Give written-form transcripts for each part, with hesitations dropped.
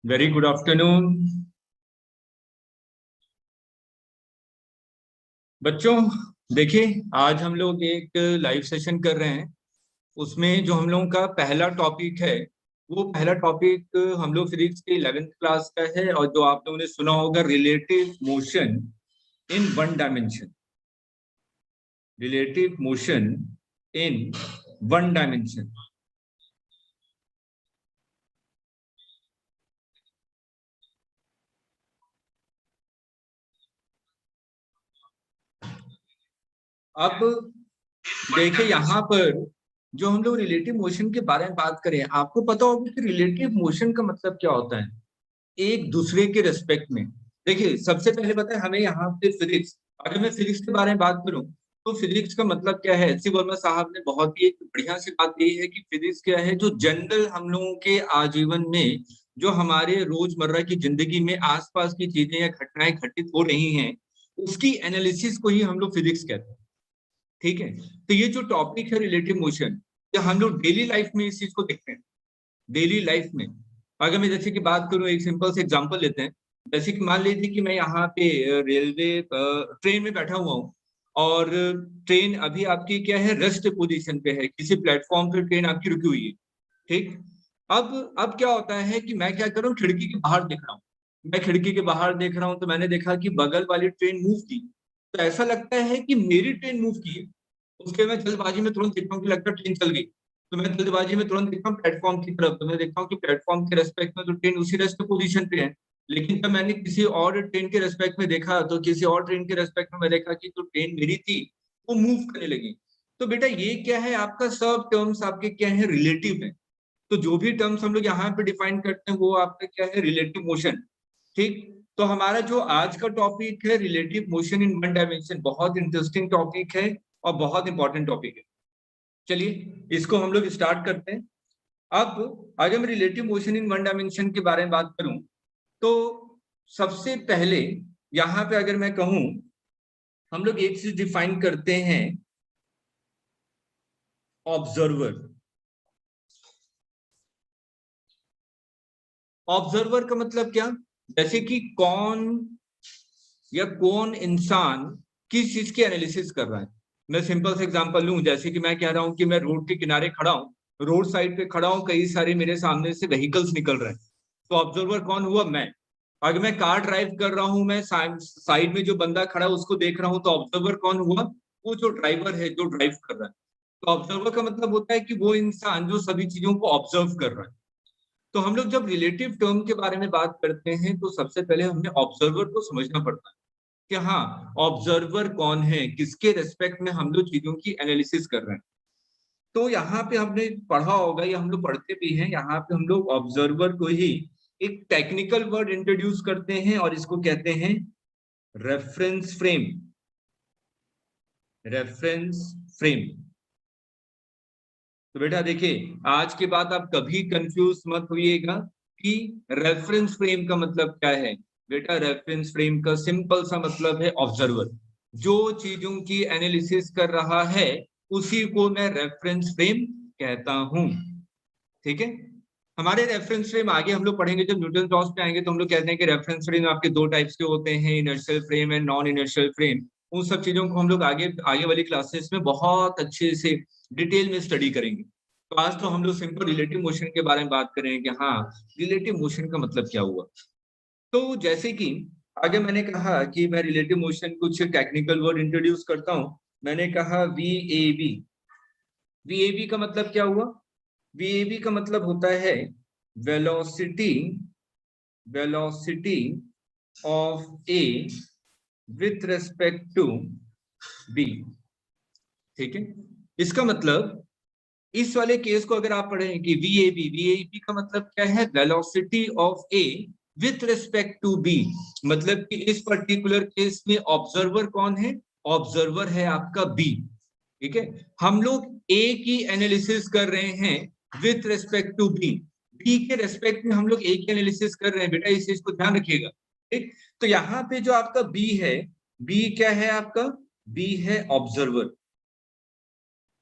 Very good afternoon बच्चों। देखिए, आज हम लोग एक लाइव सेशन कर रहे हैं। उसमें जो हम लोगों का पहला टॉपिक है, वो पहला टॉपिक हम लोग फिजिक्स के 11th क्लास का है, और जो आप लोगों ने सुना होगा, relative motion in one dimension. Relative motion in one dimension. अब देखिए, यहाँ पर जो हम लोग रिलेटिव मोशन के बारे में बात करें, आपको पता होगा कि रिलेटिव मोशन का मतलब क्या होता है एक दूसरे के रेस्पेक्ट में। देखिए, सबसे पहले पता है हमें यहाँ पे फिजिक्स, अगर मैं फिजिक्स के बारे में बात करूं तो फिजिक्स का मतलब क्या है। एच सी वर्मा साहब ने बहुत ही एक बढ़िया सी बात यही है कि फिजिक्स क्या है, जो जनरल हम लोगों के आजीवन में, जो हमारे रोजमर्रा की जिंदगी में आसपास की चीजें या घटनाएं घटित हो रही हैं, उसकी एनालिसिस को ही हम लोग फिजिक्स कहते हैं। ठीक है, तो ये जो टॉपिक है रिलेटिव मोशन, या हम लोग डेली लाइफ में इस चीज को देखते हैं। डेली लाइफ में अगर मैं जैसे कि बात करूं, एक सिंपल से एग्जांपल लेते हैं। जैसे कि मान लीजिए कि मैं यहाँ पे रेलवे ट्रेन में बैठा हुआ हूँ, और ट्रेन अभी आपकी क्या है, रेस्ट पोजीशन पे है, किसी प्लेटफॉर्म पे ट्रेन आपकी रुकी हुई है। ठीक। अब क्या होता है कि मैं क्या कर रहा हूँ, खिड़की के बाहर देख रहा हूँ। मैं खिड़की के बाहर देख रहा हूँ तो मैंने देखा कि बगल वाली ट्रेन मूव की। तो ऐसा लगता है कि मेरी ट्रेन मूव की है। उसके मैं जल्दबाजी में तुरंत देखता हूँ कि लगता है ट्रेन चल गई। तो मैं जल्दबाजी में तुरंत देखता हूँ प्लेटफॉर्म की तरफ, तो मैं देखता हूँ कि प्लेटफॉर्म के रेस्पेक्ट में तो ट्रेन उसी रेस्ट पोजीशन पे है। लेकिन जब मैंने किसी और ट्रेन के रेस्पेक्ट में देखा, तो किसी और ट्रेन के रेस्पेक्ट में मैं देखा कि जो ट्रेन मेरी थी वो मूव करने लगी। तो बेटा ये क्या है, आपका सब टर्म्स आपके क्या है, रिलेटिव है। तो जो भी टर्म्स हम लोग यहाँ पे डिफाइन करते हैं वो आपका क्या है, रिलेटिव मोशन। ठीक। तो हमारा जो आज का टॉपिक है relative motion in one dimension, बहुत इंटरेस्टिंग टॉपिक है और बहुत इंपॉर्टेंट टॉपिक है। चलिए इसको हम लोग स्टार्ट करते हैं। अब अगर मैं relative motion in one dimension के बारे में बात करूं, तो सबसे पहले यहाँ पे अगर मैं कहूं, हम लोग एक चीज डिफाइन करते हैं, ऑब्जर्वर। ऑब्जर्वर का मतलब क्या, जैसे कि कौन या कौन इंसान किस चीज की एनालिसिस कर रहा है। मैं सिंपल से एग्जांपल लूं, जैसे कि मैं कह रहा हूं कि मैं रोड के किनारे खड़ा हूं, रोड साइड पे खड़ा हूं, कई सारे मेरे सामने से व्हीकल्स निकल रहे हैं। तो ऑब्जर्वर कौन हुआ, मैं। अगर मैं कार ड्राइव कर रहा हूं, मैं साइड में जो बंदा खड़ा है उसको देख रहा हूं, तो ऑब्जर्वर कौन हुआ, वो जो ड्राइवर है जो ड्राइव कर रहा है। तो ऑब्जर्वर का मतलब होता है कि वो इंसान जो सभी चीजों को ऑब्जर्व कर रहा है। तो हम लोग जब रिलेटिव टर्म के बारे में बात करते हैं, तो सबसे पहले हमें ऑब्जर्वर को समझना पड़ता है कि हाँ, ऑब्जर्वर कौन है, किसके रेस्पेक्ट में हम लोग चीजों की एनालिसिस कर रहे हैं। तो यहाँ पे हमने पढ़ा होगा, या हम लोग पढ़ते भी हैं, यहाँ पे हम लोग ऑब्जर्वर को ही एक टेक्निकल वर्ड इंट्रोड्यूस करते हैं, और इसको कहते हैं रेफरेंस फ्रेम। Reference frame. तो बेटा देखिए, आज के बाद आप कभी कंफ्यूज मत होइएगा कि रेफरेंस फ्रेम का मतलब क्या है। बेटा रेफरेंस फ्रेम का सिंपल सा मतलब है ऑब्जर्वर। जो चीजों की एनालिसिस कर रहा है उसी को मैं रेफरेंस फ्रेम कहता हूं। ठीक है। हमारे रेफरेंस फ्रेम आगे हम लोग पढ़ेंगे, जब न्यूटन लॉस पे आएंगे तो हम लोग कहते हैं कि रेफरेंस फ्रेम आपके दो टाइप्स के होते हैं, inertial frame and non inertial frame. उन सब चीजों को हम लोग आगे आगे वाली क्लासेस में बहुत अच्छे से डिटेल में स्टडी करेंगे। तो आज तो हम लोग सिंपल रिलेटिव मोशन के बारे में बात करेंगे कि हाँ, रिलेटिव मोशन का मतलब क्या हुआ। तो जैसे कि आगे मैंने कहा कि मैं रिलेटिव मोशन कुछ टेक्निकल वर्ड इंट्रोड्यूस करता हूं। मैंने कहा V A B. V A B का मतलब क्या हुआ, VAB का मतलब होता है velocity, velocity of A with respect to B. ठीक है। इसका मतलब इस वाले केस को अगर आप पढ़ें कि VAB, VAB का मतलब क्या है, velocity of A with respect to B. मतलब कि इस पर्टिकुलर केस में ऑब्जर्वर कौन है, ऑब्जर्वर है आपका बी। ठीक है। हम लोग ए की एनालिसिस कर रहे हैं with respect to B. B के रेस्पेक्ट में हम लोग ए की एनालिसिस कर रहे हैं, बेटा इस चीज को ध्यान रखिएगा। ठीक। तो यहाँ पे जो आपका बी है, बी क्या है आपका, बी है ऑब्जर्वर।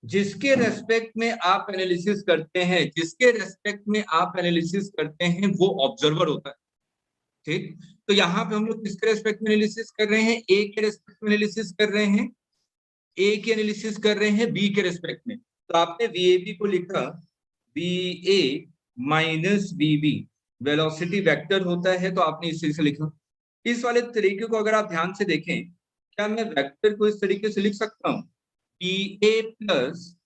जिसके रेस्पेक्ट में आप एनालिसिस करते हैं, जिसके रेस्पेक्ट में आप एनालिसिस करते हैं वो ऑब्जर्वर होता है। ठीक, तो यहाँ पे हम लोग किसके रेस्पेक्ट में एनालिसिस कर रहे हैं? ए के रेस्पेक्ट में एनालिसिस कर रहे हैं, ए के एनालिसिस कर रहे हैं बी के रेस्पेक्ट में। तो आपने वीएबी को लिखा वीए माइनस वीबी, वेलोसिटी वेक्टर होता है, तो आपने इस तरीके से लिखा। इस वाले तरीके को अगर आप ध्यान से देखें, क्या मैं वेक्टर को इस तरीके से लिख सकता हूं? वीए प्लस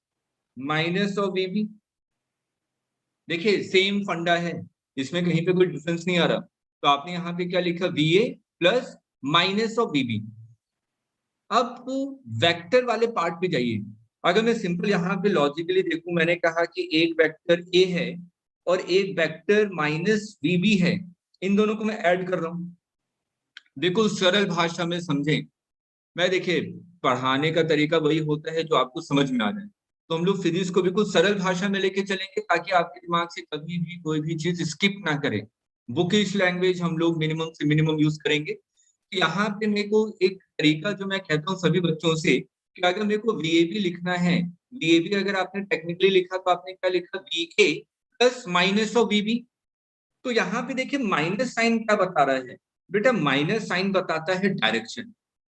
माइनस ऑफ वीबी। देखिए सेम फंडा है, इसमें कहीं पे कोई डिफरेंस नहीं आ रहा। तो आपने यहाँ पे क्या लिखा? वीए प्लस माइनस ऑफ वीबी। अब वेक्टर वाले पार्ट पे जाइए। अगर मैं सिंपल यहाँ पे लॉजिकली देखूं, मैंने कहा कि एक वेक्टर ए है और एक वेक्टर माइनस वीबी है, इन दोनों को मैं ऐड कर रहा हूं। बिल्कुल सरल भाषा में समझें। मैं देखिए पढ़ाने का तरीका वही होता है जो आपको समझ में आ जाए, तो हम लोग फिजिक्स को बिल्कुल सरल भाषा में लेके चलेंगे ताकि आपके दिमाग से कभी भी कोई भी चीज स्किप ना करे। बुकिश लैंग्वेज हम लोग मिनिमम से मिनिमम यूज करेंगे। यहाँ पे मेरे को एक तरीका जो मैं कहता हूँ सभी बच्चों से, कि अगर मेरे को वीएबी लिखना है, वीएबी अगर आपने टेक्निकली लिखा तो आपने क्या लिखा? वीए प्लस माइनस ऑफ वीबी। तो यहाँ पे देखिए माइनस साइन क्या बता रहा है बेटा? माइनस साइन बताता है डायरेक्शन।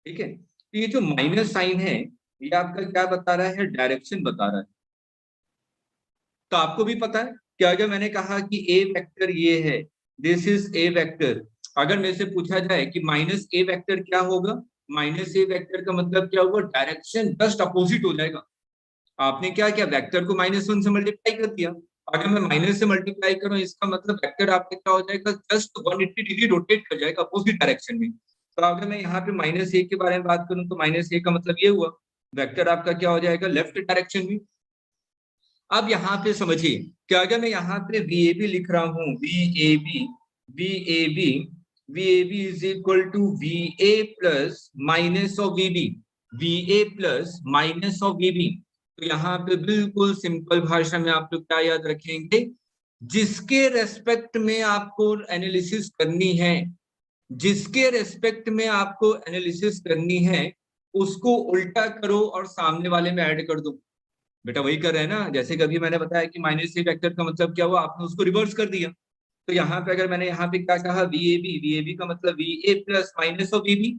ठीक है, तो ये जो माइनस साइन है ये आपका क्या बता रहा है? डायरेक्शन बता रहा है। तो आपको भी पता है कि अगर मैंने कहा कि ए वेक्टर ये है, दिस इज ए वेक्टर, अगर मेरे से पूछा जाए कि माइनस ए वेक्टर क्या होगा, माइनस ए वेक्टर का मतलब क्या होगा? डायरेक्शन जस्ट अपोजिट हो जाएगा। आपने क्या किया? वेक्टर को -1 से मल्टीप्लाई कर दिया। अगर मैं माइनस से मल्टीप्लाई करूं, इसका मतलब वेक्टर आपका क्या हो जाएगा? जस्ट 180 डिग्री रोटेट कर जाएगा अपोजिट डायरेक्शन में। तो अगर मैं यहाँ पे -1 के बारे में बात करूं तो -1 का मतलब ये हुआ वेक्टर आपका क्या हो जाएगा? लेफ्ट डायरेक्शन में। अब यहाँ पे समझिए कि अगर मैं यहाँ पे वीएबी लिख रहा हूँ, VAB VAB VAB is equal to VA plus minus of VB, VA plus minus of VB. तो यहाँ पे बिल्कुल सिंपल भाषा में आप लोग क्या याद रखेंगे? जिसके रेस्पेक्ट में आपको एनालिसिस करनी है, जिसके रेस्पेक्ट में आपको एनालिसिस करनी है, उसको उल्टा करो और सामने वाले में ऐड कर दो। बेटा वही कर रहे हैं ना, जैसे कभी मैंने बताया कि -a वेक्टर का मतलब क्या हुआ? आपने उसको रिवर्स कर दिया। तो यहाँ पे अगर मैंने यहाँ पे क्या कहा? वीएबी, वीएबी का मतलब VA plus minus of VB,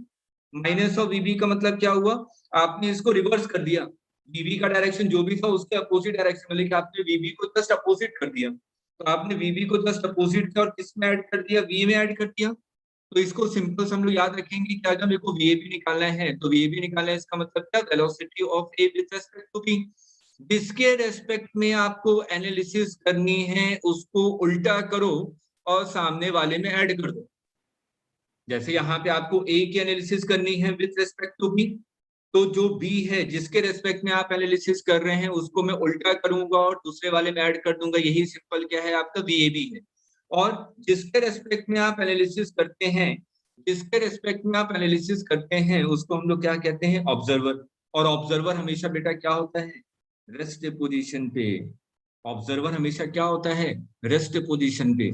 minus of VB का मतलब क्या हुआ? आपने इसको रिवर्स कर दिया। वीबी का डायरेक्शन जो भी था उसके अपोजिट डायरेक्शन में, लेकिन आपने वीबी को जस्ट अपोजिट कर दिया। तो आपने वीबी को जस्ट अपोजिट किया और किस में ऐड कर दिया? वी में ऐड कर दिया। तो इसको सिंपल से हम लोग याद रखेंगे कि अगर मेरे को वीएबी निकालना है तो वीएबी निकालना है, इसका मतलब क्या? Velocity of A with respect to B. जिसके रेस्पेक्ट में आपको एनालिसिस करनी है उसको उल्टा करो और सामने वाले में ऐड कर दो। जैसे यहाँ पे आपको ए की एनालिसिस करनी है विद रिस्पेक्ट टू बी, तो जो बी है जिसके रेस्पेक्ट में आप एनालिसिस कर रहे हैं उसको मैं उल्टा करूंगा और दूसरे वाले में ऐड कर दूंगा। यही सिंपल क्या है? आपका वीएबी है। और जिसके रेस्पेक्ट में आप एनालिसिस करते हैं, जिसके रेस्पेक्ट में आप एनालिसिस करते हैं उसको हम लोग क्या कहते हैं? ऑब्जर्वर। और ऑब्जर्वर हमेशा बेटा क्या होता है? रेस्ट पोजीशन पे। ऑब्जर्वर हमेशा क्या होता है? रेस्ट पोजीशन पे।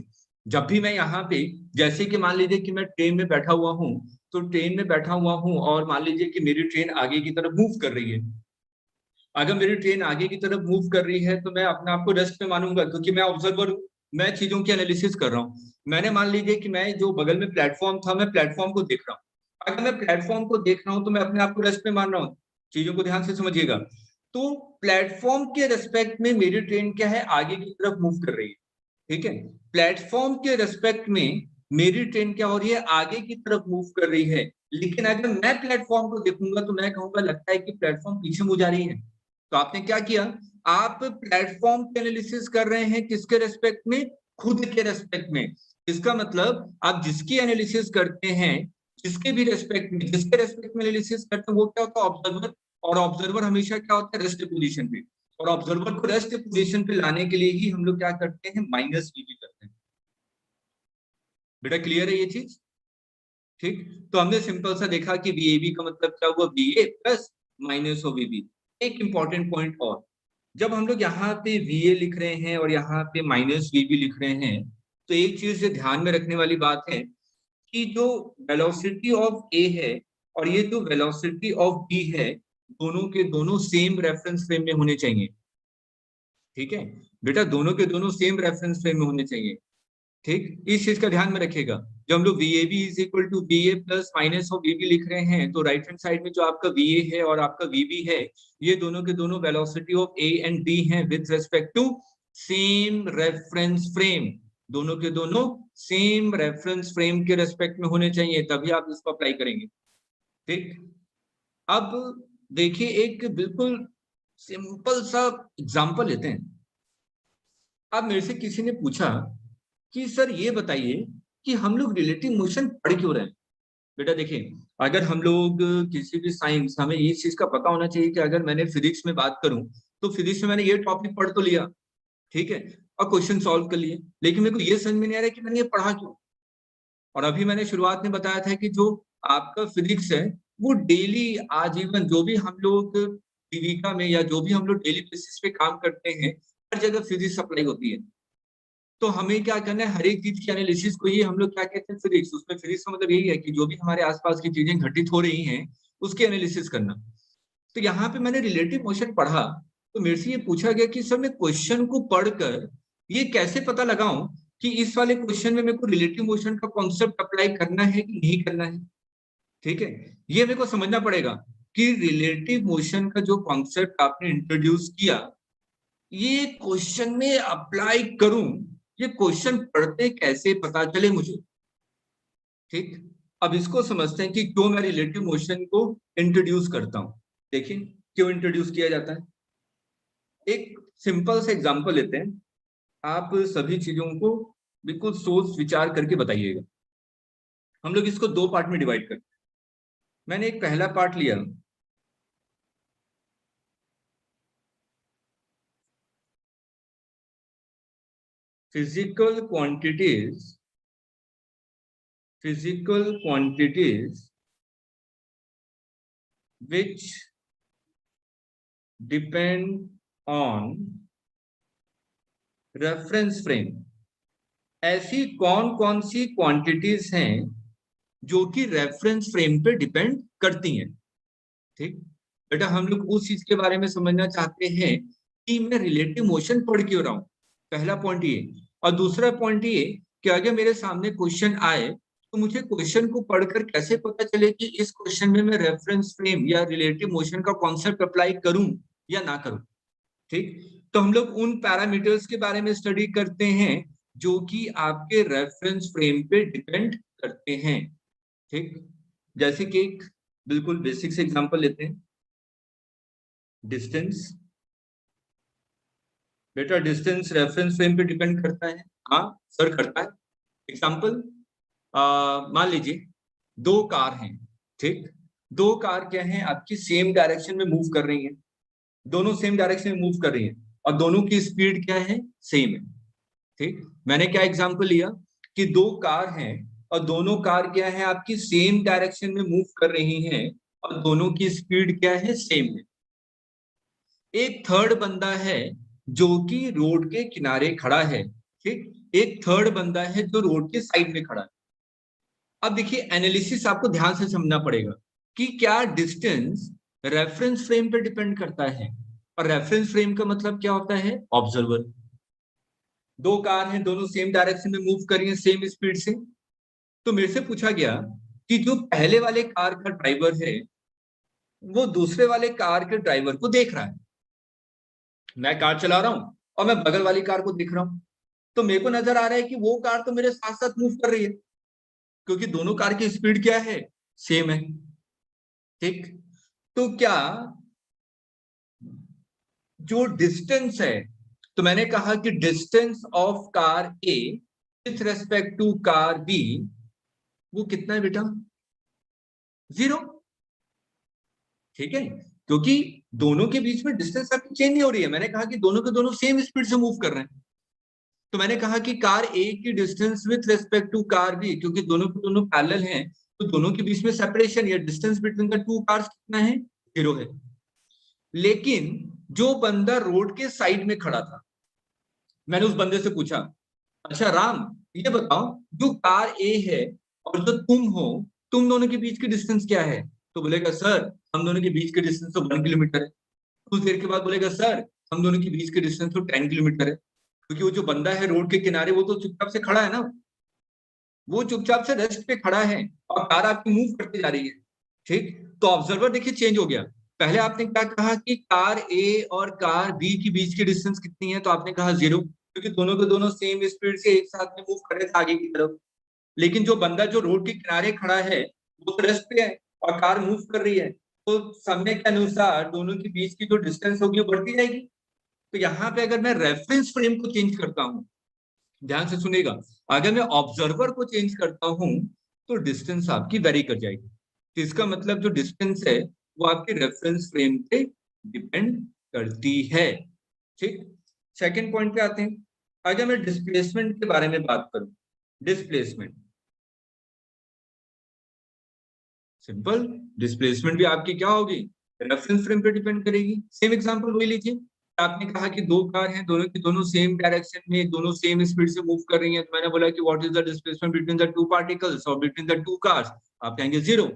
जब भी मैं यहाँ पे, जैसे कि मान लीजिए कि मैं ट्रेन में बैठा हुआ हूँ, तो ट्रेन में बैठा हुआ हूँ और मान लीजिए कि मेरी ट्रेन आगे की तरफ मूव कर रही है। अगर मेरी ट्रेन आगे की तरफ मूव कर रही है तो मैं अपने आप को रेस्ट पे मानूंगा, क्योंकि मैं ऑब्जर्वर हूँ, मैं चीजों की एनालिसिस कर रहा हूँ। मैंने मान लीजिए कि मैं जो बगल में प्लेटफॉर्म था, मैं प्लेटफॉर्म को देख रहा हूँ। अगर मैं प्लेटफॉर्म को देख रहा हूँ तो मैं अपने आप को रेस्ट पे मान रहा हूँ। चीजों को ध्यान से समझिएगा। तो प्लेटफॉर्म के रेस्पेक्ट में मेरी ट्रेन क्या है? आगे की तरफ मूव कर रही है। ठीक है, प्लेटफॉर्म के रेस्पेक्ट में मेरी ट्रेन क्या हो रही है? आगे की तरफ मूव कर रही है। लेकिन अगर मैं प्लेटफॉर्म को देखूंगा तो मैं कहूंगा लगता है कि प्लेटफॉर्म पीछे मुड़ जा रही है। तो आपने क्या किया? आप प्लेटफॉर्म के एनालिसिस कर रहे हैं किसके रेस्पेक्ट में? खुद के रेस्पेक्ट में। इसका मतलब आप जिसकी एनालिसिस करते हैं, जिसके भी रेस्पेक्ट में, जिसके रेस्पेक्ट में एनालिसिस करते हैं वो क्या होता है? ऑब्जर्वर। और ऑब्जर्वर हमेशा क्या होता है? रेस्ट पोजीशन पे। और ऑब्जर्वर को रेस्ट पोजीशन पे लाने के लिए ही हम लोग क्या करते हैं? माइनस वीबी करते हैं। बेटा क्लियर है ये चीज? ठीक, तो हमने सिंपल सा देखा कि वीएबी का मतलब क्या हुआ? वीए प्लस माइनस ऑफ वीबी। एक इंपॉर्टेंट पॉइंट और, जब हम लोग यहाँ पे वीए लिख रहे हैं और यहाँ पे माइनस वीबी लिख रहे हैं, तो एक चीज जो ध्यान में रखने वाली बात है कि जो वेलोसिटी ऑफ ए है और ये जो वेलोसिटी ऑफ बी है, दोनों के दोनों सेम रेफरेंस फ्रेम में होने चाहिए। ठीक है बेटा, दोनों के दोनों सेम रेफरेंस फ्रेम में होने चाहिए। ठीक, इस चीज का ध्यान में रखिएगा। जब हम लोग VAB is equal to BA plus minus of VB लिख रहे हैं, तो राइट हैंड साइड में जो आपका VA है और आपका VB है, ये दोनों के दोनों velocity of A and B हैं with respect to same reference frame. दोनों के दोनों सेम रेफरेंस फ्रेम के रेस्पेक्ट में होने चाहिए, तभी आप इसको अप्लाई करेंगे। ठीक, अब देखिए एक बिल्कुल सिंपल सा एग्जांपल लेते हैं। अब मेरे से किसी ने पूछा कि सर ये बताइए कि हम लोग रिलेटिव मोशन पढ़ क्यों रहे हैं। बेटा देखिए, अगर हम लोग किसी भी साइंस, हमें इस चीज का पता होना चाहिए कि अगर मैंने फिजिक्स में बात करूं तो फिजिक्स में मैंने ये टॉपिक पढ़ तो लिया, ठीक है, और क्वेश्चन सॉल्व कर लिए, लेकिन मेरे को ये समझ में नहीं आ रहा कि मैंने ये पढ़ा क्यों। और अभी मैंने शुरुआत में बताया था कि जो आपका फिजिक्स है वो डेली आजीवन जो भी हम लोग जीविका में या जो भी हम लोग डेली बेसिस पे काम करते हैं, हर जगह फिजिक्स अप्लाई होती है। तो हमें क्या करना है, हर एक चीज की एनालिसिस को ही हम लोग क्या कहते हैं, फिजिक्स। उसमें फिजिक्स का मतलब यही है कि जो भी हमारे आसपास की चीजें घटित हो रही हैं उसकी एनालिसिस करना। तो यहाँ पे मैंने रिलेटिव मोशन पढ़ा, तो मेरे से ये पूछा गया कि सर मैं क्वेश्चन को पढ़कर ये कैसे पता लगाऊं कि इस वाले क्वेश्चन में मेरे को रिलेटिव मोशन का कॉन्सेप्ट अप्लाई करना है कि नहीं करना है। ठीक है, ये मेरे को समझना पड़ेगा कि रिलेटिव मोशन का जो कॉन्सेप्ट आपने इंट्रोड्यूस किया, ये क्वेश्चन में अप्लाई करूं, ये क्वेश्चन पढ़ते कैसे पता चले मुझे। ठीक, अब इसको समझते हैं कि क्यों मैं रिलेटिव मोशन को इंट्रोड्यूस करता हूं। देखिए क्यों इंट्रोड्यूस किया जाता है। एक सिंपल से एग्जांपल लेते हैं, आप सभी चीजों को बिल्कुल सोच विचार करके बताइएगा। हम लोग इसको दो पार्ट में डिवाइड करते हैं। मैंने एक पहला पार्ट लिया, physical quantities which depend on reference frame. ऐसी कौन कौन सी क्वांटिटीज हैं जो कि रेफरेंस फ्रेम पे डिपेंड करती हैं। ठीक, बेटा हम लोग उस चीज के बारे में समझना चाहते हैं कि मैं रिलेटिव मोशन पढ़ क्यों रहा हूं, पहला पॉइंट ये। और दूसरा पॉइंट ये कि अगर मेरे सामने क्वेश्चन आए तो मुझे क्वेश्चन को पढ़कर कैसे पता चले कि इस क्वेश्चन में मैं रेफरेंस फ्रेम या रिलेटिव मोशन का कॉन्सेप्ट अप्लाई करूं या ना करूं। ठीक, तो हम लोग उन पैरामीटर्स के बारे में स्टडी करते हैं जो कि आपके रेफरेंस फ्रेम पे डिपेंड करते हैं। ठीक, जैसे कि एक बिल्कुल बेसिक से एग्जांपल लेते हैं, डिस्टेंस। बेटा डिस्टेंस रेफरेंस फ्रेम पे डिपेंड करता है, हाँ सर करता है। एग्जांपल, मान लीजिए दो कार हैं। ठीक, दो कार क्या है, आपकी सेम डायरेक्शन में मूव कर रही हैं, दोनों सेम डायरेक्शन में मूव कर रही हैं और दोनों की स्पीड क्या है, सेम है। ठीक, मैंने क्या एग्जांपल लिया कि दो कार हैं और दोनों कार क्या है, आपकी सेम डायरेक्शन में मूव कर रही हैं और दोनों की स्पीड क्या है, सेम है। एक थर्ड बंदा है जो कि रोड के किनारे खड़ा है। ठीक, एक थर्ड बंदा है जो रोड के साइड में खड़ा है। अब देखिए एनालिसिस आपको ध्यान से समझना पड़ेगा कि क्या डिस्टेंस रेफरेंस फ्रेम पर डिपेंड करता है, और रेफरेंस फ्रेम का मतलब क्या होता है, ऑब्जर्वर। दो कार हैं, दोनों सेम डायरेक्शन में मूव कर रही हैं सेम स्पीड से। तो मेरे से पूछा गया कि जो पहले वाले कार का ड्राइवर है वो दूसरे वाले कार के ड्राइवर को देख रहा है। मैं कार चला रहा हूं और मैं बगल वाली कार को देख रहा हूं, तो मेरे को नजर आ रहा है कि वो कार तो मेरे साथ साथ मूव कर रही है क्योंकि दोनों कार की स्पीड क्या है, सेम है। ठीक, तो क्या जो डिस्टेंस है, तो मैंने कहा कि distance of car A with respect to car B वो कितना है बेटा, 0। ठीक है, क्योंकि दोनों के बीच में डिस्टेंस आपकी चेंज नहीं हो रही है। मैंने कहा कि दोनों के दोनों सेम स्पीड से मूव कर रहे हैं। तो मैंने कहा कि कार ए की distance with respect to car B, क्योंकि दोनों के दोनों पैरेलल हैं, तो दोनों के बीच में सेपरेशन या distance between the two cars कितना है, 0 है। लेकिन जो बंदा रोड के साइड में खड़ा था, मैंने उस बंदे से पूछा, अच्छा राम ये बताओ जो कार ए है और जो तुम हो, तुम दोनों के बीच की डिस्टेंस क्या है। तो बोलेगा सर हम दोनों के बीच के डिस्टेंस तो 1 किलोमीटर है। कुछ देर के बाद बोलेगा सर हम दोनों के बीच के डिस्टेंस तो 10 किलोमीटर है, क्योंकि वो जो बंदा है रोड के किनारे वो तो चुपचाप से खड़ा है ना, वो चुपचाप से रेस्ट पे खड़ा है और कार आपकी मूव करती जा रही है। ठीक, तो ऑब्जर्वर देखिए चेंज हो गया। पहले आपने क्या कहा कि कार ए और कार बी के बीच की डिस्टेंस कितनी है, तो आपने कहा 0, क्योंकि दोनों के दोनों सेम स्पीड से एक साथ में मूव कर रहे थे आगे की तरफ। लेकिन जो बंदा जो रोड के किनारे खड़ा है वो तो रेस्ट पे है और कार मूव कर रही है, तो समय के अनुसार दोनों के बीच की जो डिस्टेंस होगी वो बढ़ती जाएगी। तो यहाँ पे अगर मैं रेफरेंस फ्रेम को चेंज करता हूँ, ध्यान से सुनेगा, अगर मैं ऑब्जर्वर को चेंज करता हूं तो डिस्टेंस आपकी वेरी कर जाएगी। तो इसका मतलब जो डिस्टेंस है वो आपके रेफरेंस फ्रेम पे डिपेंड करती है। ठीक, सेकंड पॉइंट पे आते हैं। अगर मैं डिस्प्लेसमेंट के बारे में बात करूं, डिस्प्लेसमेंट सिंपल, डिस्प्लेसमेंट भी आपकी क्या होगी, रेफरेंस फ्रेम पे डिपेंड करेगी। सेम एग्जांपल वही लीजिए, आपने कहा कि दो कार हैं, दोनों की दोनों सेम डायरेक्शन में, दोनों सेम स्पीड से मूव कर रही हैं, तो मैंने बोला कि what is the displacement between the two particles और बिटवीन द टू कार्स, आप कहेंगे 0।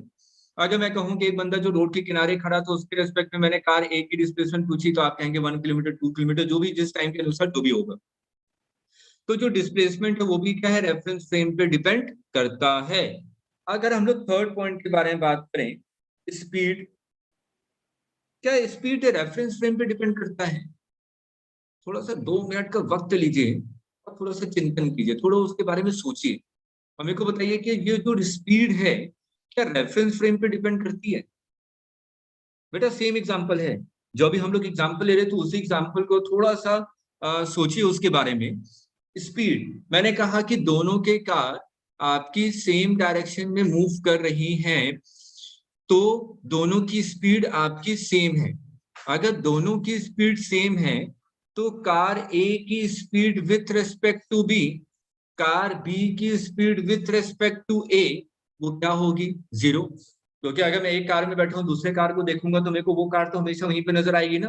अगर मैं कहूं कि एक बंदा जो रोड के किनारे खड़ा तो उसके रेस्पेक्ट में मैंने कार ए की डिस्प्लेसमेंट पूछी, तो आप कहेंगे 1 किलोमीटर 2 किलोमीटर, जो भी जिस टाइम के अनुसार जो भी होगा। तो जो डिस्प्लेसमेंट है वो भी क्या है, रेफरेंस फ्रेम पे डिपेंड करता है। अगर हम लोग थर्ड पॉइंट के बारे में बात करें, स्पीड, क्या स्पीड रेफरेंस फ्रेम पे डिपेंड करता है? थोड़ा सा 2 मिनट का वक्त लीजिए और थोड़ा सा चिंतन कीजिए, थोड़ा उसके बारे में सोचिए और मेरे को बताइए कि ये जो स्पीड है क्या रेफरेंस फ्रेम पे डिपेंड करती है? बेटा सेम एग्जांपल है, जो अभी हम लोग एग्जांपल ले रहे थे तो उसी एग्जांपल को थोड़ा सा सोचिए उसके बारे में। स्पीड, मैंने कहा कि दोनों के कार आपकी सेम डायरेक्शन में मूव कर रही हैं, तो दोनों की स्पीड आपकी सेम है। अगर दोनों की स्पीड सेम है तो कार ए की speed with respect to B, car B की speed with respect to A, वो क्या होगी, 0। क्योंकि अगर मैं एक कार में बैठा हूं दूसरे कार को देखूंगा तो मेरे को वो कार तो हमेशा वहीं पे नजर आएगी ना,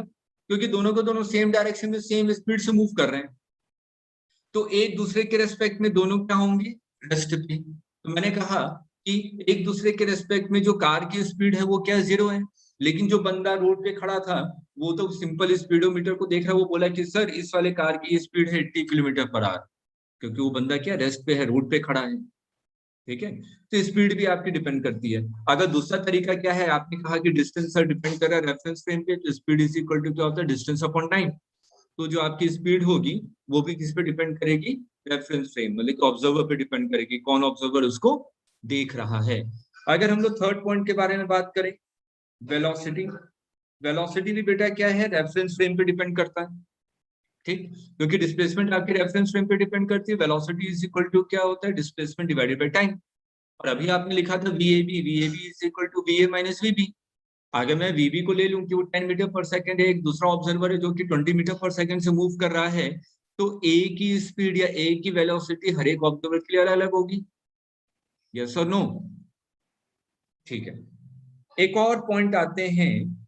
क्योंकि दोनों को दोनों सेम डायरेक्शन में सेम स्पीड से मूव कर रहे हैं, तो एक दूसरे के रेस्पेक्ट में दोनों क्या होंगे, रेस्ट पे। तो मैंने कहा कि एक दूसरे के रेस्पेक्ट में जो कार की स्पीड है वो क्या 0 है, लेकिन जो बंदा रोड पे खड़ा था वो तो सिंपल स्पीडोमीटर को देख रहा है, वो बोला कि सर इस वाले कार की स्पीड है 80 किलोमीटर पर आवर, क्योंकि वो बंदा क्या रेस्ट पे है, रोड पे खड़ा है। ठीक है, तो स्पीड भी आपकी डिपेंड करती है। अगर दूसरा तरीका क्या है, आपने कहा कि डिस्टेंस पर डिपेंड कर रहा है रेफरेंस फ्रेम पे, तो स्पीड इज इक्वल टू क्या होता है, डिस्टेंस अपॉन टाइम। तो जो आपकी स्पीड होगी वो भी किस पे डिपेंड करेगी, रेफरेंस फ्रेम मतलब ऑब्जर्वर पे डिपेंड करेगी, कौन ऑब्जर्वर उसको देख रहा है। अगर हम लोग थर्ड पॉइंट के बारे में बात करें, वेलोसिटी, वेलोसिटी भी बेटा क्या है, रेफरेंस फ्रेम पे डिपेंड करता है। ठीक, क्योंकि डिस्प्लेसमेंट आपके रेफरेंस फ्रेम पे डिपेंड करती है, वेलोसिटी इज इक्वल टू क्या होता है, डिस्प्लेसमेंट डिवाइडेड बाय टाइम। और अभी आपने लिखा था VAB, VAB is equal to VA minus VB। अगर मैं VB को ले लूं कि वो 10 मीटर पर सेकंड है, एक दूसरा ऑब्जर्वर है जो कि 20 मीटर पर सेकंड से मूव कर रहा है, तो A की स्पीड या A की वेलोसिटी हर एक ऑब्जर्वर के लिए अलग अलग होगी, यस और नो? ठीक है, एक और पॉइंट आते हैं,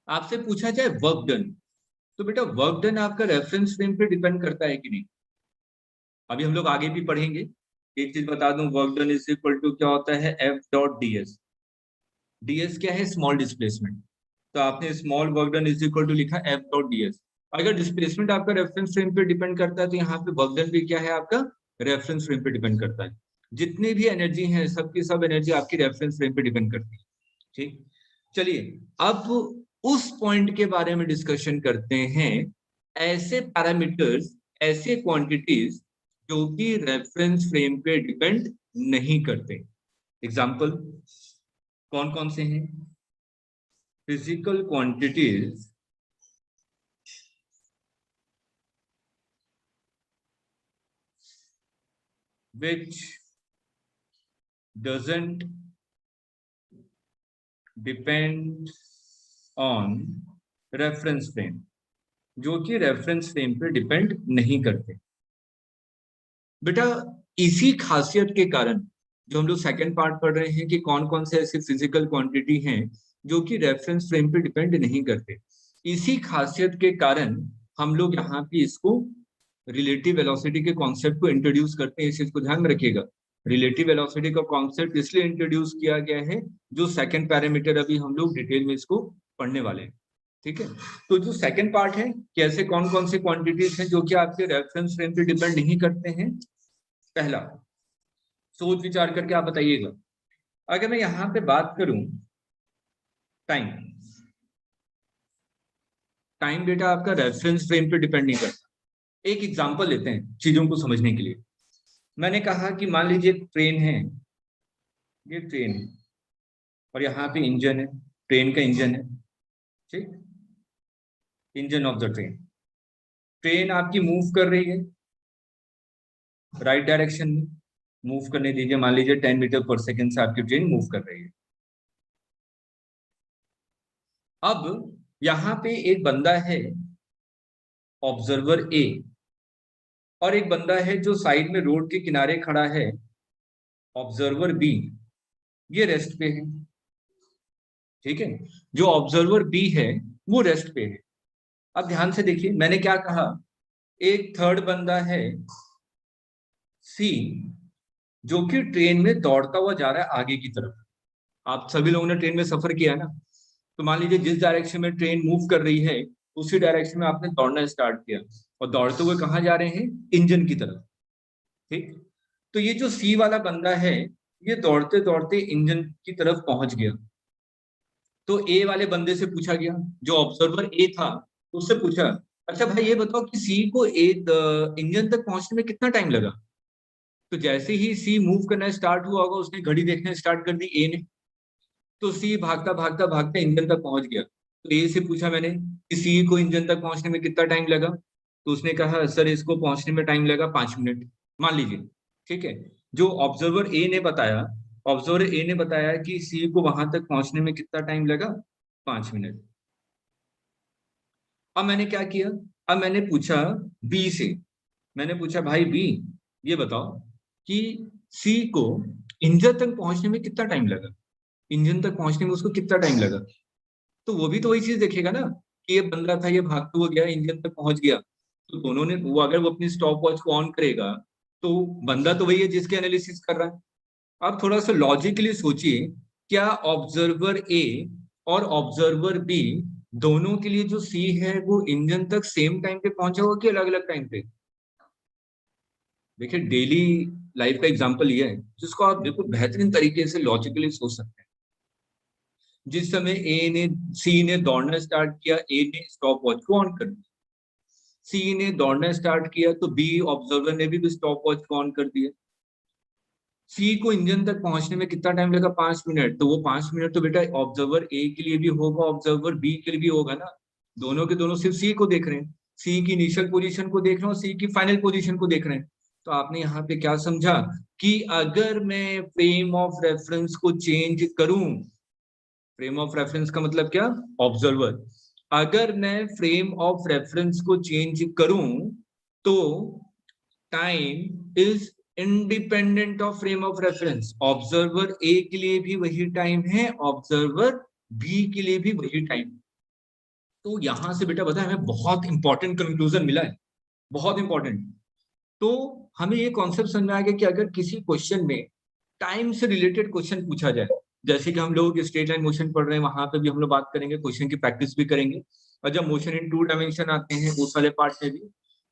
आपसे पूछा जाए वर्क डन, तो बेटा वर्क डन आपका रेफरेंस फ्रेम पे डिपेंड करता है कि नहीं? अभी हम लोग आगे भी पढ़ेंगे। एक चीज बता दूं, work done is equal to क्या होता है, F.ds। ds क्या है, स्मॉल डिस्प्लेसमेंट, तो आपने small work done is equal to लिखा F.ds। अगर डिस्प्लेसमेंट आपका रेफरेंस फ्रेम पे डिपेंड करता है तो यहाँ पे वर्क डन भी क्या है आपका, रेफरेंस फ्रेम पे डिपेंड करता है। जितनी भी एनर्जी है सबकी सब एनर्जी आपकी रेफरेंस फ्रेम पे डिपेंड करती है। ठीक, चलिए अब उस पॉइंट के बारे में डिस्कशन करते हैं, ऐसे पैरामीटर्स, ऐसे क्वांटिटीज जो कि रेफरेंस फ्रेम पे डिपेंड नहीं करते। एग्जांपल कौन कौन से हैं? Physical quantities which doesn't depend on reference frame, जो कि रेफरेंस फ्रेम पे डिपेंड नहीं करते। बेटा इसी खासियत के कारण जो हम लोग सेकंड पार्ट पढ़ रहे हैं कि कौन कौन से ऐसे फिजिकल क्वांटिटी हैं जो कि रेफरेंस फ्रेम पे डिपेंड नहीं करते, इसी खासियत के कारण हम लोग यहाँ पे इसको रिलेटिव वेलोसिटी के कॉन्सेप्ट को इंट्रोड्यूस करते हैं। इस चीज को ध्यान में रखिएगा, रिलेटिव वेलोसिटी का कॉन्सेप्ट इसलिए इंट्रोड्यूस किया गया है, जो सेकंड पैरामीटर अभी हम लोग डिटेल में इसको पढ़ने वाले हैं, ठीक है। तो जो सेकंड पार्ट है, कैसे कौन कौन सी क्वांटिटीज हैं जो कि आपके रेफरेंस फ्रेम पे डिपेंड नहीं करते हैं। पहला, सोच विचार करके आप बताइएगा, अगर मैं यहां पे बात करूं टाइम, टाइम बेटा आपका रेफरेंस फ्रेम पे डिपेंड नहीं करता। एक एग्जांपल लेते हैं चीजों को समझने के लिए। मैंने कहा कि मान लीजिए ट्रेन है, ये ट्रेन है और यहाँ पे इंजन है, ट्रेन का इंजन है, ठीक, engine of the train. Train आपकी मूव कर रही है राइट डायरेक्शन में, मूव करने दीजिए, मान लीजिए 10 मीटर पर सेकंड से आपकी ट्रेन मूव कर रही है। अब यहाँ पे एक बंदा है ऑब्जर्वर ए, और एक बंदा है जो साइड में रोड के किनारे खड़ा है ऑब्जर्वर बी, ये रेस्ट पे है, ठीक है। जो ऑब्जर्वर बी है वो रेस्ट पे है। अब ध्यान से देखिए, मैंने क्या कहा, एक थर्ड बंदा है सी, जो कि ट्रेन में दौड़ता हुआ जा रहा है आगे की तरफ। आप सभी लोगों ने ट्रेन में सफर किया है ना, तो मान लीजिए जिस डायरेक्शन में ट्रेन मूव कर रही है उसी डायरेक्शन में आपने दौड़ना स्टार्ट किया, और दौड़ते हुए कहाँ जा रहे हैं, इंजन की तरफ, ठीक। तो ये जो सी वाला बंदा है, ये दौड़ते दौड़ते इंजन की तरफ पहुंच गया। तो ए वाले बंदे से पूछा गया, जो ऑब्जर्वर ए था, उससे पूछा, अच्छा भाई ये बताओ कि सी को ए इंजन तक पहुंचने में कितना टाइम लगा। तो जैसे ही सी मूव करना स्टार्ट हुआ होगा, उसने घड़ी देखना स्टार्ट कर दी ए ने, तो सी भागता भागता भागता इंजन तक पहुंच गया। तो ए से पूछा मैंने कि सी को इंजन तक पहुंचने में कितना टाइम लगा, तो उसने कहा सर इसको पहुंचने में टाइम लगा 5 मिनट, मान लीजिए, ठीक है। जो ऑब्जर्वर ए ने बताया, ऑब्जर्वर ए ने बताया कि सी को वहां तक पहुंचने में कितना टाइम लगा, 5 मिनट। अब मैंने क्या किया, अब मैंने पूछा बी से, मैंने पूछा भाई बी ये बताओ कि सी को इंजन तक पहुंचने में कितना टाइम लगा, इंजन तक पहुंचने में उसको कितना टाइम लगा। तो वो भी तो वही चीज देखेगा ना, कि ये बंदा था, ये भागते हुए गया, इंजन तक पहुंच गया। तो दोनों ने, वो अगर वो अपनी स्टॉप वॉच को ऑन करेगा, तो बंदा तो वही है जिसके एनालिसिस कर रहा है। आप थोड़ा सा लॉजिकली सोचिए, क्या ऑब्जर्वर ए और ऑब्जर्वर बी दोनों के लिए जो सी है वो इंजन तक सेम टाइम पे पहुंचा होगा कि अलग अलग टाइम पे। देखिए डेली लाइफ का एग्जांपल ये है जिसको आप बिल्कुल बेहतरीन तरीके से लॉजिकली सोच सकते हैं। जिस समय ए ने सी ने दौड़ना स्टार्ट किया, ए ने स्टॉप वॉच को ऑन कर दिया। सी ने दौड़ना स्टार्ट किया तो बी ऑब्जर्वर ने भी स्टॉप वॉच को ऑन कर दिया। सी को इंजन तक पहुंचने में कितना टाइम लगा, 5 मिनट। तो वो 5 मिनट तो बेटा ऑब्जर्वर ए के लिए भी होगा, ऑब्जर्वर बी के लिए भी होगा ना। दोनों के दोनों सिर्फ सी को देख रहे हैं, सी की इनिशियल पोजीशन को देख रहे हैं और सी की फाइनल पोजीशन को देख रहे हैं। तो आपने यहाँ पे क्या समझा कि अगर मैं फ्रेम ऑफ रेफरेंस को चेंज करूं, फ्रेम ऑफ रेफरेंस का मतलब क्या, ऑब्जर्वर, अगर मैं फ्रेम ऑफ रेफरेंस को चेंज करूं तो time is independent of frame of reference. Observer A के लिए भी वही टाइम है, ऑब्जर्वर बी के लिए भी वही टाइम। तो यहां से बेटा बताया हमें बहुत इंपॉर्टेंट कंक्लूजन मिला है, बहुत इंपॉर्टेंट। तो हमें ये कॉन्सेप्ट समझ में आ गया कि अगर किसी क्वेश्चन में टाइम से रिलेटेड क्वेश्चन पूछा जाए, जैसे कि हम लोग स्ट्रेट लाइन मोशन पढ़ रहे हैं, वहां पे भी हम लोग बात करेंगे, क्वेश्चन की प्रैक्टिस भी करेंगे। और जब मोशन इन 2 डायमेंशन आते हैं उस वाले पार्ट में भी,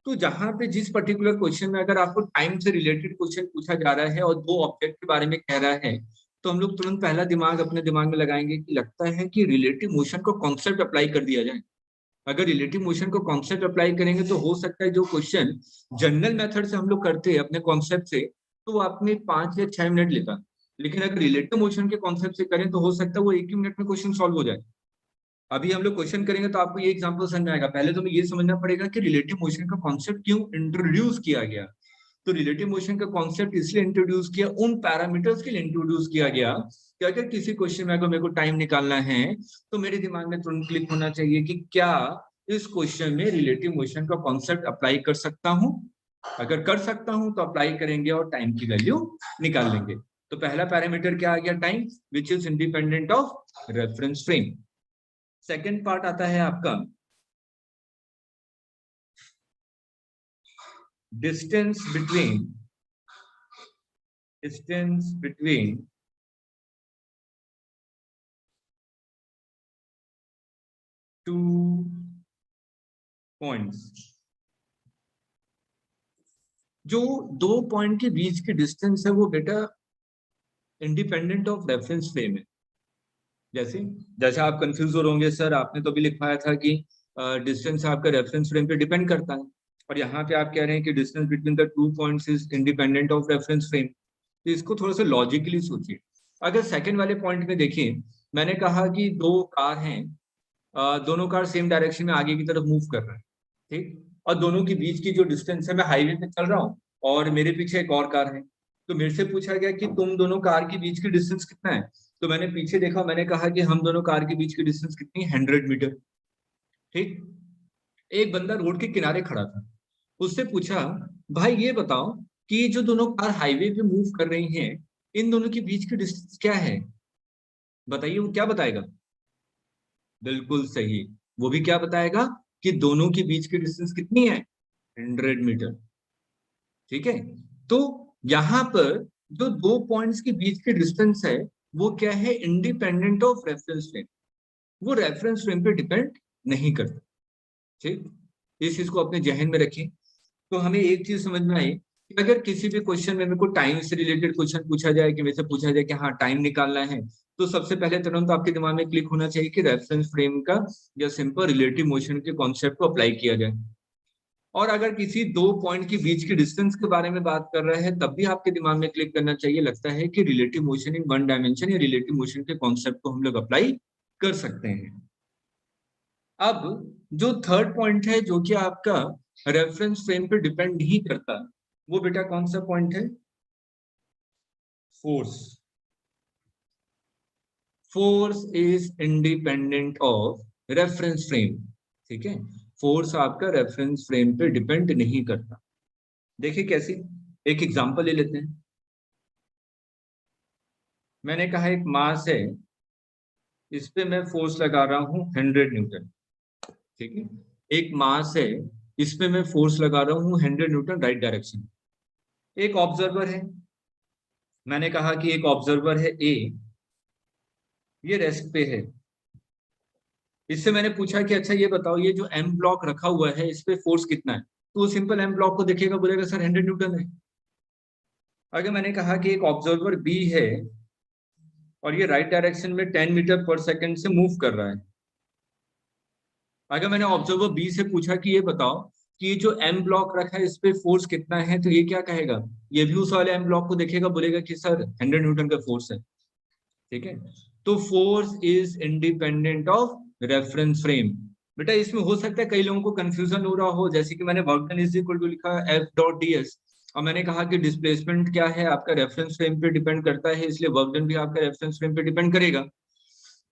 तो जहां पे जिस पर्टिकुलर क्वेश्चन में अगर आपको टाइम से रिलेटेड क्वेश्चन पूछा जा रहा है और दो ऑब्जेक्ट के बारे में कह रहा है, तो हम लोग तुरंत पहला दिमाग अपने दिमाग में लगाएंगे कि लगता है कि रिलेटिव मोशन को कॉन्सेप्ट अप्लाई कर दिया जाए। अगर रिलेटिव मोशन को कॉन्सेप्ट अप्लाई करेंगे तो हो सकता है जो क्वेश्चन जनरल मेथड से हम लोग करते हैं अपने कॉन्सेप्ट से, तो वो आपने 5 या 6 मिनट लेता। लेकिन अगर रिलेटिव मोशन के कॉन्सेप्ट से करें तो हो सकता है वो 1 ही मिनट में क्वेश्चन सॉल्व हो जाए। अभी हम लोग क्वेश्चन करेंगे तो आपको ये एग्जांपल समझ में आएगा। पहले तो हमें ये समझना पड़ेगा कि रिलेटिव मोशन का कॉन्सेप्ट क्यों इंट्रोड्यूस किया गया। तो रिलेटिव मोशन का कॉन्सेप्ट इसलिए इंट्रोड्यूस किया, उन पैरामीटर्स के लिए इंट्रोड्यूस किया गया कि अगर किसी क्वेश्चन में अगर मेरे को टाइम निकालना है तो मेरे दिमाग में तुरंत क्लिक होना चाहिए कि क्या इस क्वेश्चन में रिलेटिव मोशन का कॉन्सेप्ट अप्लाई कर सकता हूं। अगर कर सकता हूं तो अप्लाई करेंगे और टाइम की वैल्यू निकाल लेंगे। तो पहला पैरामीटर क्या आ गया, time, which is independent of reference frame. Second part आता है आपका distance between distance between two points, जो दो पॉइंट के बीच की डिस्टेंस है वो बेटा इंडिपेंडेंट ऑफ रेफरेंस फ्रेम है। जैसे जैसे आप कंफ्यूज हो रहे होंगे, सर आपने तो भी लिखवाया था कि डिस्टेंस आपका रेफरेंस फ्रेम पे डिपेंड करता है, और यहाँ पे आप कह रहे हैं कि distance between the two points is independent of reference frame. तो इसको थोड़ा सा लॉजिकली सोचिए। अगर सेकंड वाले पॉइंट में देखिए, मैंने कहा कि दो कार हैं, दोनों कार सेम डायरेक्शन में आगे की तरफ मूव कर रहे हैं, ठीक, और दोनों के बीच की जो डिस्टेंस है, मैं हाईवे पे चल रहा हूँ और मेरे पीछे एक और कार है, तो मेरे से पूछा गया कि तुम दोनों कार के बीच की डिस्टेंस कितना है। तो मैंने पीछे देखा, मैंने कहा कि हम दोनों कार के बीच की डिस्टेंस कितनी है, 100 मीटर। ठीक। एक बंदा रोड के किनारे खड़ा था, उससे पूछा, भाई ये बताओ कि जो दोनों कार हाईवे पे मूव कर रही हैं, इन दोनों के बीच की डिस्टेंस क्या है। बताइए वो क्या बताएगा। बिल्कुल सही, वो भी क्या बताएगा कि दोनों के बीच की डिस्टेंस कितनी है, 100 मीटर। ठीक है। तो यहां पर जो दो पॉइंट्स के बीच की डिस्टेंस है, वो क्या है, इंडिपेंडेंट ऑफ रेफरेंस फ्रेम, वो रेफरेंस फ्रेम पे डिपेंड नहीं करता। ठीक, इस चीज को अपने जहन में रखें। तो हमें एक चीज समझ में आई कि अगर किसी भी क्वेश्चन में मेरे को टाइम से रिलेटेड क्वेश्चन पूछा जाए, कि मेरे से पूछा जाए कि हाँ टाइम निकालना है, तो सबसे पहले तुरंत आपके दिमाग में क्लिक होना चाहिए कि रेफरेंस फ्रेम का या सिंपल रिलेटिव मोशन के कॉन्सेप्ट को अप्लाई किया जाए। और अगर किसी दो पॉइंट के बीच की डिस्टेंस के बारे में बात कर रहे हैं, तब भी आपके दिमाग में क्लिक करना चाहिए, लगता है कि relative motion in one dimension या रिलेटिव मोशन के कॉन्सेप्ट को हम लोग अप्लाई कर सकते हैं। अब जो थर्ड पॉइंट है, जो कि आपका रेफरेंस फ्रेम पे डिपेंड नहीं करता, वो बेटा कौन सा पॉइंट है, force. Force is independent of reference frame. ठीक है, फोर्स आपका रेफरेंस फ्रेम पे डिपेंड नहीं करता। देखिए कैसे, एक एग्जांपल ले लेते हैं। मैंने कहा एक मास है, इस पे मैं फोर्स लगा रहा हूं 100 न्यूटन। ठीक है, एक मास है, इस पे मैं फोर्स लगा रहा हूं 100 न्यूटन राइट डायरेक्शन। एक ऑब्जर्वर है, मैंने कहा कि एक ऑब्जर्वर है ए, ये रेस्ट पे है। इससे मैंने पूछा कि अच्छा ये बताओ, ये जो एम ब्लॉक रखा हुआ है, इस पे फोर्स कितना है। तो वो सिंपल एम ब्लॉक को देखेगा, बोलेगा सर 100 न्यूटन है। अगर मैंने कहा कि एक ऑब्जर्वर बी है और ये राइट डायरेक्शन में 10 मीटर पर सेकेंड से मूव कर रहा है, अगर मैंने ऑब्जर्वर बी से पूछा कि ये बताओ कि ये जो एम ब्लॉक रखा है, इस पे फोर्स कितना है, तो ये क्या कहेगा, ये भी उस वाले एम ब्लॉक को देखेगा, बोलेगा कि सर 100 न्यूटन का फोर्स है। ठीक है, तो force is independent of reference frame. बेटा इसमें हो सकता है कई लोगों को कंफ्यूजन हो रहा हो, जैसे कि मैंने work done is equal to लिखा एफ डॉट डी एस, और मैंने कहा कि डिस्प्लेसमेंट क्या है, आपका रेफरेंस फ्रेम पे डिपेंड करता है, इसलिए वर्क डन भी आपका रेफरेंस फ्रेम पे डिपेंड करेगा।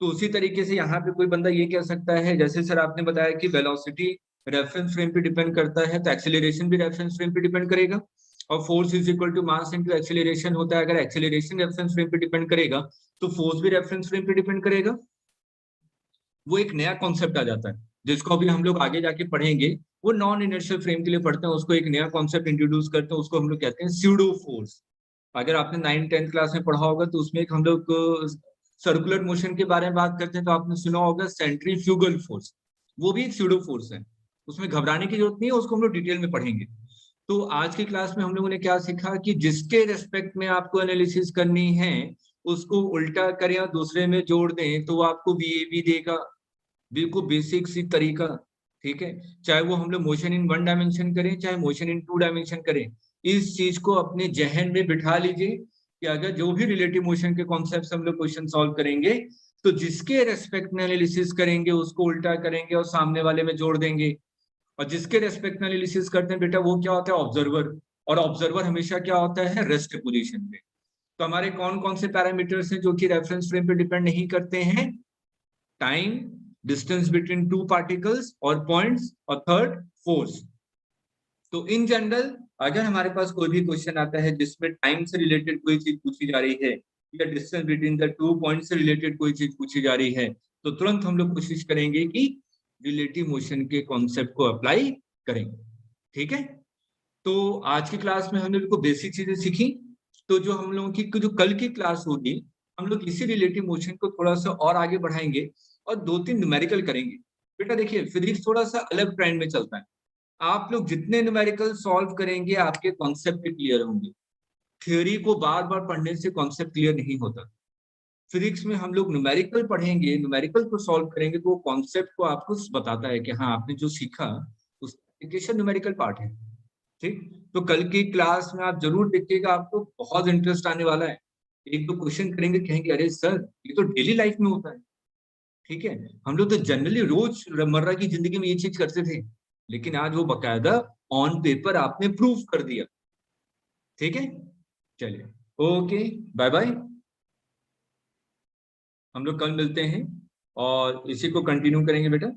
तो उसी तरीके से यहाँ पे कोई बंदा ये कह सकता है, जैसे सर आपने बताया कि वेलोसिटी रेफरेंस फ्रेम पे डिपेंड करता है, तो एक्सेलरेशन भी रेफरेंस फ्रेम पे डिपेंड करेगा। और force is equal to mass into acceleration होता है, अगर एक्सेलरेशन रेफरेंस फ्रेम पे डिपेंड करेगा, तो फोर्स भी रेफरेंस फ्रेम पे डिपेंड करेगा। वो एक नया कॉन्सेप्ट आ जाता है, जिसको अभी हम लोग आगे जाके पढ़ेंगे। वो नॉन इनर्शियल फ्रेम के लिए पढ़ते हैं, उसको एक नया कॉन्सेप्ट इंट्रोड्यूस करते हैं, उसको हम लोग कहते हैं स्यूडो फोर्स। अगर आपने 9th 10th क्लास में पढ़ा होगा, तो उसमें एक हम लोग सर्कुलर मोशन के बारे में बात करते हैं, तो आपने सुना होगा सेंट्रीफ्यूगल फोर्स, वो भी एक स्यूडो फोर्स है। उसमें घबराने की जरूरत नहीं है, उसको हम लोग डिटेल में पढ़ेंगे। तो आज की क्लास में हम लोगों ने क्या सीखा कि जिसके रेस्पेक्ट में आपको एनालिसिस करनी है, उसको उल्टा करें और दूसरे में जोड़ दें, तो वो आपको वीएबी देगा। बिल्कुल बेसिक सी तरीका। ठीक है, चाहे वो हम लोग मोशन इन वन डायमेंशन करें, चाहे मोशन इन टू डायमेंशन करें, इस चीज को अपने जहन में बिठा लीजिए कि अगर जो भी रिलेटिव मोशन के कॉन्सेप्ट हम लोग क्वेश्चन सॉल्व करेंगे, तो जिसके रेस्पेक्ट में एनालिसिस करेंगे उसको उल्टा करेंगे और सामने वाले में जोड़ देंगे। और जिसके रेस्पेक्ट में एनालिसिस करते हैं बेटा, वो क्या होता है, ऑब्जर्वर। और ऑब्जर्वर हमेशा क्या होता है, रेस्ट पोजीशन पे। तो हमारे कौन कौन से पैरामीटर्स हैं जो कि रेफरेंस फ्रेम पे डिपेंड नहीं करते हैं, time, distance between two particles और पॉइंट्स, और थर्ड फोर्स। तो इन जनरल अगर हमारे पास कोई भी क्वेश्चन आता है जिसमें टाइम से रिलेटेड कोई चीज पूछी जा रही है, या distance between the two point से रिलेटेड कोई चीज पूछी जा रही है, तो तुरंत हम लोग कोशिश करेंगे कि रिलेटिव मोशन के कॉन्सेप्ट को अप्लाई करें। ठीक है, तो आज की क्लास में हमने बिल्कुल बेसिक चीजें सीखी। तो जो हम लोगों की जो कल की क्लास होगी, हम लोग इसी रिलेटिव मोशन को थोड़ा सा और आगे बढ़ाएंगे और 2-3 न्यूमेरिकल करेंगे। बेटा देखिए, फिजिक्स थोड़ा सा अलग ट्रेंड में चलता है। आप लोग जितने न्यूमेरिकल सॉल्व करेंगे, आपके कॉन्सेप्ट क्लियर होंगे। थ्योरी को बार बार पढ़ने से कॉन्सेप्ट क्लियर नहीं होता। फिजिक्स में हम लोग न्यूमेरिकल पढ़ेंगे, न्यूमेरिकल को सॉल्व करेंगे, तो वो कॉन्सेप्ट को आपको बताता है कि हाँ, आपने जो सीखा उस एप्लीकेशन न्यूमेरिकल पार्ट है। ठीक, तो कल की क्लास में आप जरूर देखिएगा, आपको बहुत इंटरेस्ट आने वाला है। एक दो क्वेश्चन करेंगे, कहेंगे अरे सर, ये तो डेली लाइफ में होता है। ठीक है, हम लोग तो जनरली रोज रोजमर्रा की जिंदगी में ये चीज करते थे, लेकिन आज वो बकायदा ऑन पेपर आपने प्रूफ कर दिया। ठीक है, चलिए, ओके, बाय बाय। हम लोग कल मिलते हैं और इसी को कंटिन्यू करेंगे बेटा।